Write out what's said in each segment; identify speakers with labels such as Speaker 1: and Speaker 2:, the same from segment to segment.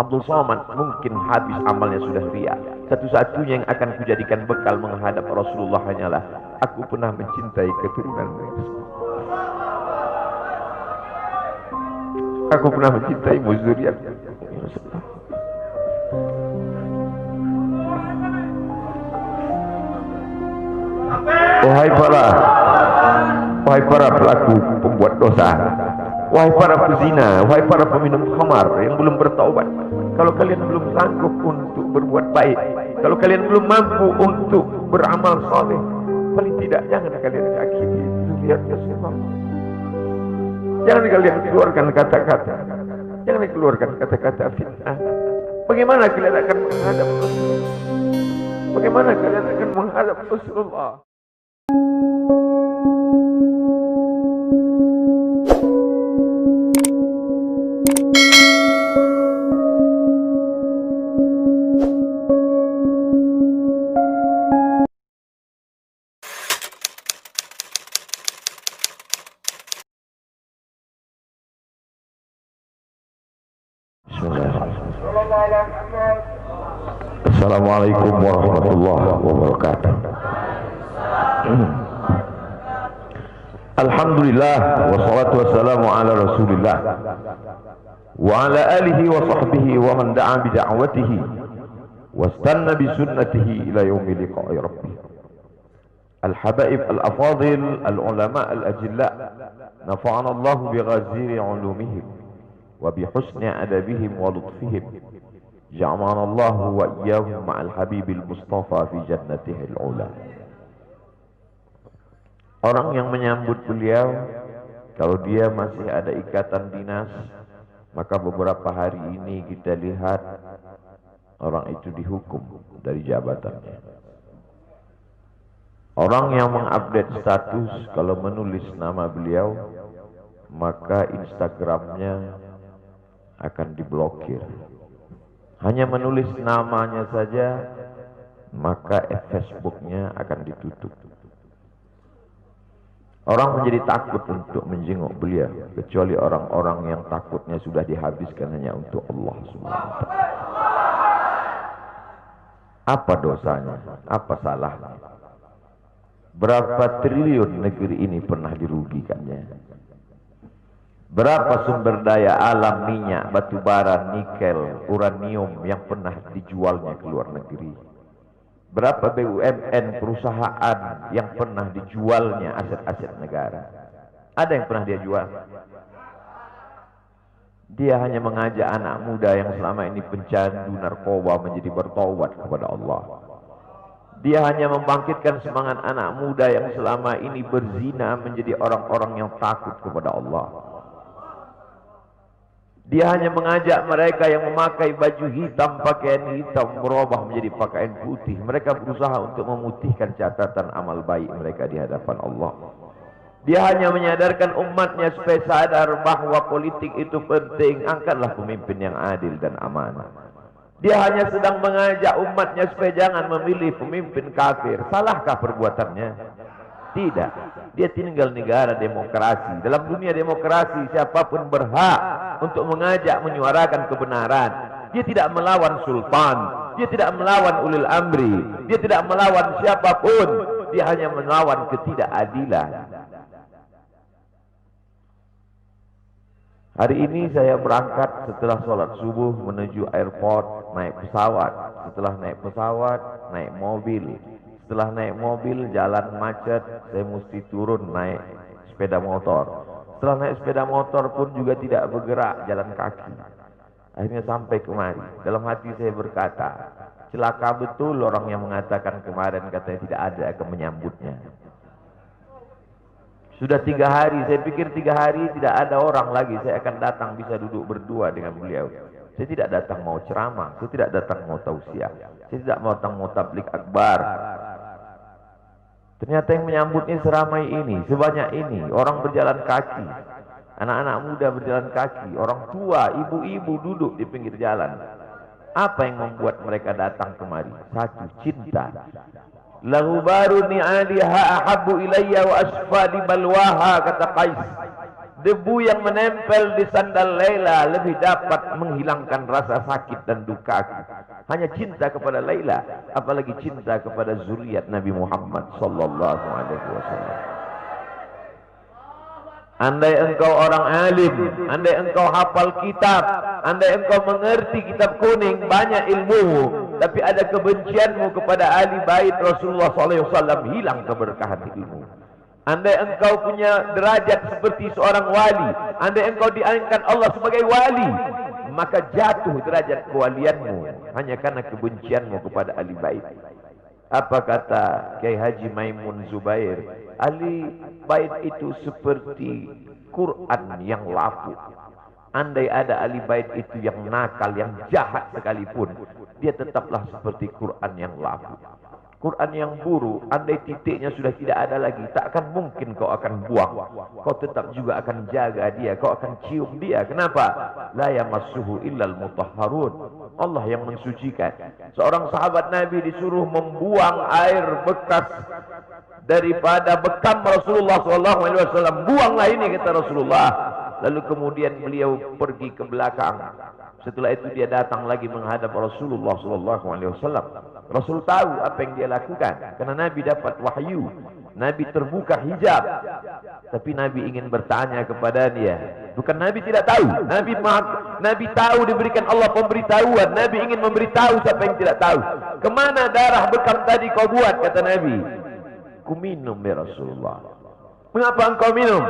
Speaker 1: Abdul Somad mungkin habis amalnya sudah ria. Satu-satunya yang akan kujadikan bekal menghadap Rasulullah hanyalah aku pernah mencintai keturunan mereka. Aku pernah mencintai zuriat. Wahai para pelaku pembuat dosa, wahai para pezina, wahai para peminum khamar yang belum bertaubat, kalau kalian belum sanggup untuk berbuat baik, kalau kalian belum mampu untuk beramal saleh, paling tidak jangan kalian sakiti zuriatnya semua. Jangan kalian keluarkan kata-kata, jangan keluarkan kata-kata fitnah. Bagaimana kalian akan menghadap Rasulullah? Bagaimana kalian akan menghadap Rasulullah? Assalamualaikum warahmatullahi wabarakatuh. Alhamdulillah wassalatu wassalamu ala Rasulillah wa ala alihi wa sahbihi wa man da'a bi da'watihi wastanna bi sunnatihi ila yaumil liqa'i rabbih. Al-habaib al-afadil al-ulama al-ajilla nafa'ana Allah bi ghaziri ulumihim wa bi husni adabihim wa lutfihim. Ja'alana Allah wa iyyahum ma'al habibil mustafa fi jannatihil ula. Orang yang menyambut beliau, kalau dia masih ada ikatan dinas, maka beberapa hari ini kita lihat orang itu dihukum dari jabatannya. Orang yang mengupdate status kalau menulis nama beliau, maka Instagramnya akan diblokir. Hanya menulis namanya saja, maka Facebooknya akan ditutup. Orang menjadi takut untuk menjenguk beliau, kecuali orang-orang yang takutnya sudah dihabiskan hanya untuk Allah Subhanahu wa ta'ala. Apa dosanya? Apa salahnya? Berapa triliun negeri ini pernah dirugikannya? Berapa sumber daya alam, minyak, batu bara, nikel, uranium yang pernah dijualnya ke luar negeri? Berapa BUMN perusahaan yang pernah dijualnya aset-aset negara? Ada yang pernah dia jual? Dia hanya mengajak anak muda yang selama ini pencandu narkoba menjadi bertaubat kepada Allah. Dia hanya membangkitkan semangat anak muda yang selama ini berzina menjadi orang-orang yang takut kepada Allah. Dia hanya mengajak mereka yang memakai baju hitam, pakaian hitam, berubah menjadi pakaian putih. Mereka berusaha untuk memutihkan catatan amal baik mereka di hadapan Allah. Dia hanya menyadarkan umatnya supaya sadar bahwa politik itu penting. Angkatlah pemimpin yang adil dan amanah. Dia hanya sedang mengajak umatnya supaya jangan memilih pemimpin kafir. Salahkah perbuatannya? Tidak. Dia tinggal negara demokrasi. Dalam dunia demokrasi, siapapun berhak untuk mengajak menyuarakan kebenaran. Dia tidak melawan sultan, dia tidak melawan ulil amri, dia tidak melawan siapapun. Dia hanya melawan ketidakadilan. Hari ini saya berangkat setelah sholat subuh menuju airport, naik pesawat. Setelah naik pesawat, naik mobil. Setelah naik mobil, jalan macet, saya mesti turun naik sepeda motor. Setelah naik sepeda motor pun juga tidak bergerak, jalan kaki. Akhirnya sampai kemari. Dalam hati saya berkata, celaka betul orang yang mengatakan kemarin katanya tidak ada akan menyambutnya. Sudah 3 hari, saya pikir 3 hari tidak ada orang lagi. Saya akan datang bisa duduk berdua dengan beliau. Saya tidak datang mau ceramah, saya tidak datang mau tausiah, saya tidak mau datang mau tablik akbar. Ternyata yang menyambutnya seramai ini, sebanyak ini, orang berjalan kaki, anak-anak muda berjalan kaki, orang tua, ibu-ibu duduk di pinggir jalan. Apa yang membuat mereka datang kemari? Satu, cinta. Lahu baru ni'aliha ahabbu ilayya wa asfadi balwaha, kata Qais. Debu yang menempel di sandal Laila lebih dapat menghilangkan rasa sakit dan dukaku. Hanya cinta kepada Laila, apalagi cinta kepada zuriat Nabi Muhammad sallallahu alaihi wasallam. Andai engkau orang alim, andai engkau hafal kitab, andai engkau mengerti kitab kuning, banyak ilmu, tapi ada kebencianmu kepada ahli bait Rasulullah sallallahu alaihi wasallam, hilang keberkahan ilmu. Andai engkau punya derajat seperti seorang wali, andai engkau diangkat Allah sebagai wali, maka jatuh derajat kewalianmu hanya karena kebencianmu kepada ahli bait. Apa kata Kiai Haji Maimun Zubair? Ahli bait itu seperti Quran yang lapuk. Andai ada ahli bait itu yang nakal, yang jahat sekalipun, dia tetaplah seperti Quran yang lapuk. Quran yang buruk, andai titiknya sudah tidak ada lagi, tak akan mungkin kau akan buang. Kau tetap juga akan jaga dia, kau akan cium dia. Kenapa? La yamassuhu illal mutahharun. Allah yang mensucikan. Seorang sahabat Nabi disuruh membuang air bekas daripada bekam Rasulullah SAW. Buanglah ini, kata Rasulullah. Lalu kemudian beliau pergi ke belakang. Setelah itu dia datang lagi menghadap Rasulullah SAW. Rasul tahu apa yang dia lakukan, karena Nabi dapat wahyu, Nabi terbuka hijab. Tapi Nabi ingin bertanya kepada dia. Bukan Nabi tidak tahu, Nabi tahu, diberikan Allah pemberitahuan. Nabi ingin memberitahu siapa yang tidak tahu. Kemana darah bekam tadi kau buat? Kata Nabi, ku minum ya Rasulullah. Mengapa engkau minum?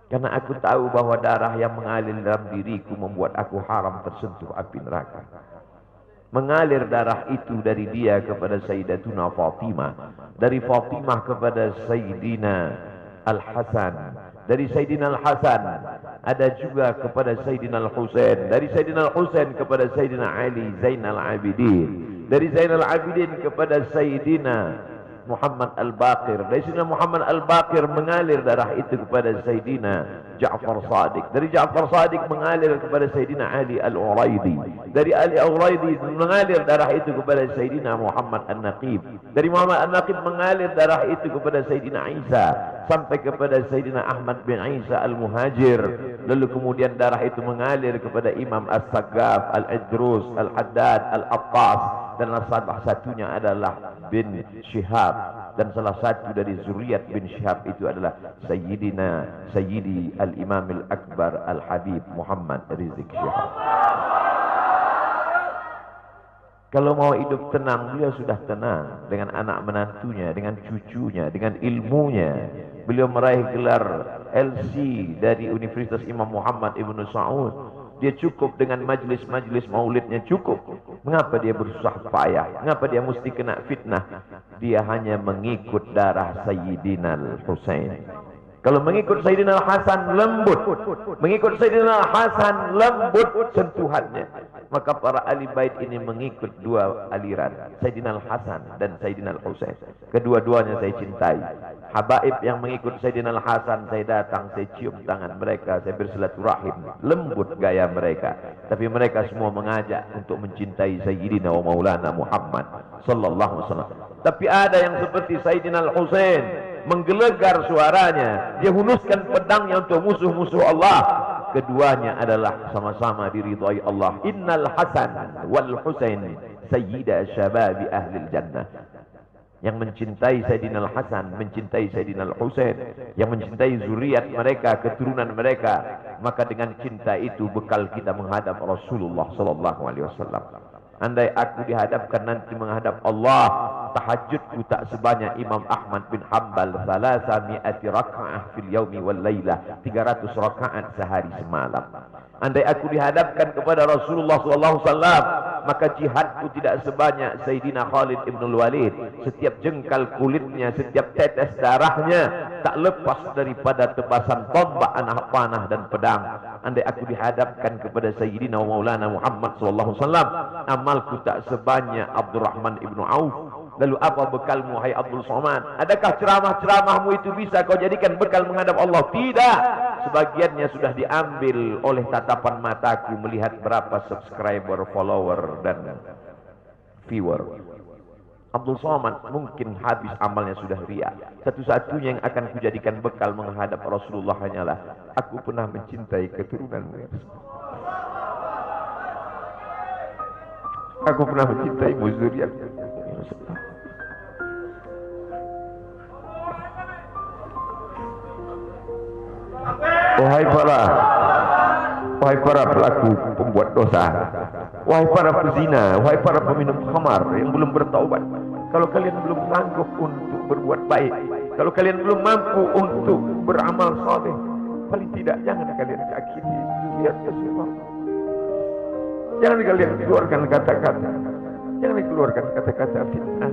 Speaker 1: Karena aku tahu bahwa darah yang mengalir dalam diriku membuat aku haram tersentuh api neraka. Mengalir darah itu dari dia kepada Sayyidatuna Fatimah, dari Fatimah kepada Sayyidina Al-Hasan, dari Sayyidina Al-Hasan ada juga kepada Sayyidina Al-Husain, dari Sayyidina Al-Husain kepada Sayyidina Ali Zainal Abidin, dari Zainal Abidin kepada Sayyidina Muhammad Al-Baqir, dari Sayyidina Muhammad Al-Baqir mengalir darah itu kepada Sayyidina Ja'far Sadiq, dari Ja'far Sadiq mengalir kepada Sayyidina Ali Al-Uraidi, dari Ali Al-Uraidi mengalir darah itu kepada Sayyidina Muhammad An-Naqib, dari Muhammad An-Naqib mengalir darah itu kepada Sayyidina Isa sampai kepada Sayyidina Ahmad bin Isa Al-Muhajir. Lalu kemudian darah itu mengalir kepada Imam As-Saggaf, Al-Idrus, Al-Haddad, Al-Attas, dan salah satunya adalah bin Syihab, dan salah satu dari zuriat bin Syihab itu adalah Sayyidi Al-Imam Al-Akbar Al-Habib Muhammad Rizik Syihab. Kalau mau hidup tenang, beliau sudah tenang dengan anak menantunya, dengan cucunya, dengan ilmunya. Beliau meraih gelar LC dari Universitas Imam Muhammad Ibn Saud. Dia cukup dengan majlis-majlis maulidnya, cukup. Mengapa dia bersusah payah? Mengapa dia mesti kena fitnah? Dia hanya mengikut darah Sayyidina Al-Husain. Kalau mengikut Sayyidina Al-Hasan lembut, mengikut Sayyidina Al-Hasan lembut sentuhannya. Maka para ahli bait ini mengikut dua aliran, Sayyidina Al-Hasan dan Sayyidina Al-Husain. Kedua-duanya saya cintai. Habaib yang mengikut Sayyidina Al-Hasan, saya datang, saya cium tangan mereka, saya bersilaturahim, lembut gaya mereka. Tapi mereka semua mengajak untuk mencintai Sayyidina wa Maulana Muhammad sallallahu alaihi wasallam. Tapi ada yang seperti Sayyidina Al-Husain, menggelegar suaranya, dia hunuskan pedangnya untuk musuh-musuh Allah. Keduanya adalah sama-sama diridhai Allah. Innal Hasan wal Husain sayyida syababi ahli jannah. Yang mencintai Sayyidina Al-Hasan, mencintai Sayyidina Al-Husain, yang mencintai zuriat mereka, keturunan mereka, maka dengan cinta itu bekal kita menghadap Rasulullah sallallahu alaihi wasallam. Andai aku dihadapkan nanti menghadap Allah, tahajudku tak sebanyak Imam Ahmad bin Hanbal, 300 raka'ah fil yaumi wal lailah, 300 rakaat sehari semalam. Andai aku dihadapkan kepada Rasulullah SAW, maka jihadku tidak sebanyak Sayyidina Khalid ibn Walid. Setiap jengkal kulitnya, setiap tetes darahnya tak lepas daripada tebasan tombak, anak panah dan pedang. Andai aku dihadapkan kepada Sayyidina Maulana Muhammad SAW, amalku tak sebanyak Abdurrahman ibn Auf. Lalu apa bekalmu, hai Abdul Somad? Adakah ceramah-ceramahmu itu bisa kau jadikan bekal menghadap Allah? Tidak. Sebagiannya sudah diambil oleh tatapan mataku melihat berapa subscriber, follower, dan viewer. Abdul Somad mungkin habis amalnya sudah riya. Satu-satunya yang akan kujadikan bekal menghadap Rasulullah hanyalah aku pernah mencintai keturunanmu ya Rasulullah. Aku pernah mencintaimu zuriat ya Rasulullah. Wahai para pelaku pembuat dosa, wahai para pezina, wahai para peminum khamar yang belum bertaubat, kalau kalian belum sanggup untuk berbuat baik, kalau kalian belum mampu untuk beramal saleh, paling tidak jangan kalian sakiti zuriat Rasulullah. Jangan kalian keluarkan kata-kata, jangan keluarkan kata-kata fitnah.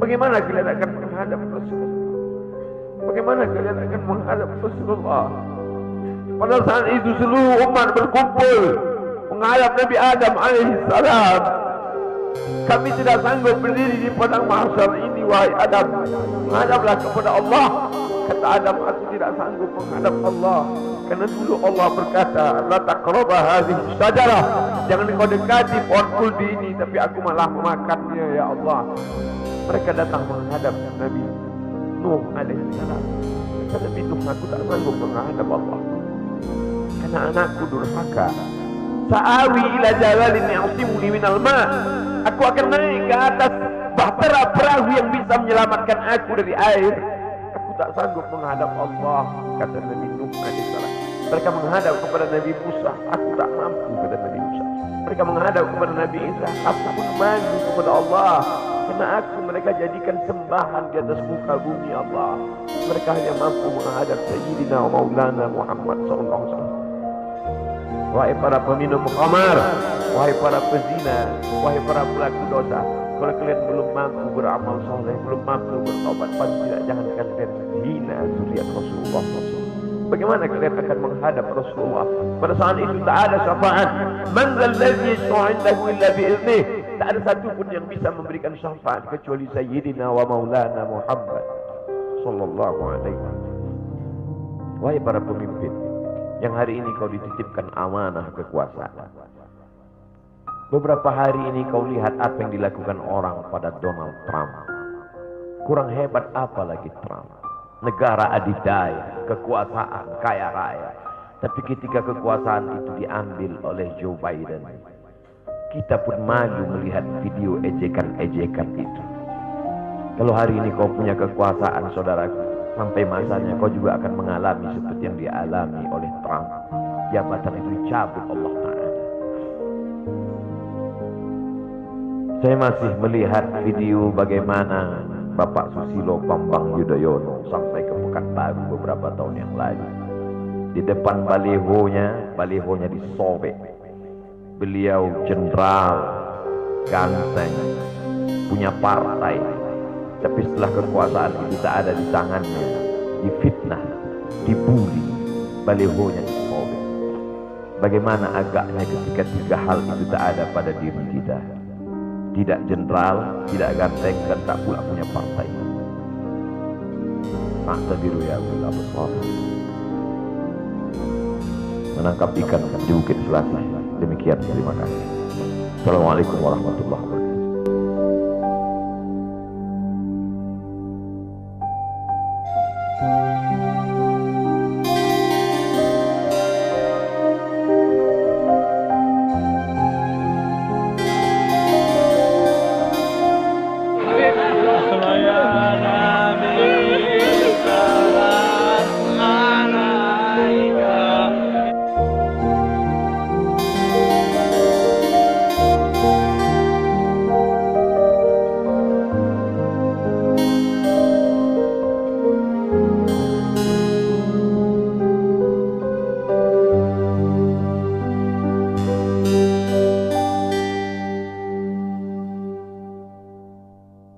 Speaker 1: Bagaimana kalian akan menghadap Rasulullah? Bagaimana kalian akan menghadap Rasulullah? Pada saat itu seluruh umat berkumpul menghadap Nabi Adam alaihissalam. Kami tidak sanggup berdiri di padang mahsyar ini, wahai Adam. Menghadaplah kepada Allah. Kata Adam, aku tidak sanggup menghadap Allah. Karena dulu Allah berkata, la taqraba hadhihi syajarah. Jangan kau dekati pohon kuldi ini, tapi aku malah memakannya ya Allah. Mereka datang menghadap Nabi Nuh alaihissalam. Kata Nabi Nuh, aku tak sanggup menghadap Allah. Karena anakku durhaka. Sa'awi ila jalalin ya'simuni minal ma'. Aku akan naik ke atas bahtera perahu yang bisa menyelamatkan aku dari air. Aku tak sanggup menghadap Allah, kata Nabi Nuh alaihissalam. Mereka menghadap kepada Nabi Musa, aku tak mampu, kata Nabi Musa. Mereka menghadap kepada Nabi Isa, aku pun maju kepada Allah. Karena aku mereka jadikan sembahan di atas muka bumi Allah. Mereka hanya mampu menghadap Sayyidina wa Maulana Muhammad SAW. Wahai para peminum khamar, wahai para pezina, wahai para pelaku dosa, kalau kalian belum mampu beramal soleh, belum mampu bertobat, paling tidak jangan kalian hina zuriat Rasulullah SAW. Bagaimana kalian akan menghadap Rasulullah? Pada saat itu tak ada syafaat. Man dzalladzi yashfa'u 'indahu illa bi'iznih. Tak ada satu pun yang bisa memberikan syafaat kecuali Sayyidina wa Maulana Muhammad sallallahu alaihi wasallam. Wahai para pemimpin yang hari ini kau dititipkan amanah kekuasaan. Beberapa hari ini kau lihat apa yang dilakukan orang pada Donald Trump. Kurang hebat apa lagi Trump? Negara adidaya, kekuasaan, kaya raya. Tapi ketika kekuasaan itu diambil oleh Joe Biden, kita pun malu melihat video ejekan-ejekan itu. Kalau hari ini kau punya kekuasaan, saudaraku, sampai masanya kau juga akan mengalami seperti yang dialami oleh Trump. Jabatan itu dicabut Allah Ta'ala. Saya masih melihat video bagaimana Bapak Susilo Bambang Yudhoyono sampai ke Pekanbaru beberapa tahun yang lalu. Di depan balihonya disobek. Beliau jenderal, ganteng, punya partai. Tapi setelah kekuasaan itu tak ada di tangannya, difitnah, dibuli, balihonya disobek. Bagaimana agaknya ketika tiga hal itu tak ada pada diri kita. Tidak jenderal, tidak ganteng, dan tak pula punya partai. Na'tabiru ya Allah besar. Menangkap ikan di Bukit Selasih. Demikian, terima kasih. Assalamualaikum warahmatullahi wabarakatuh.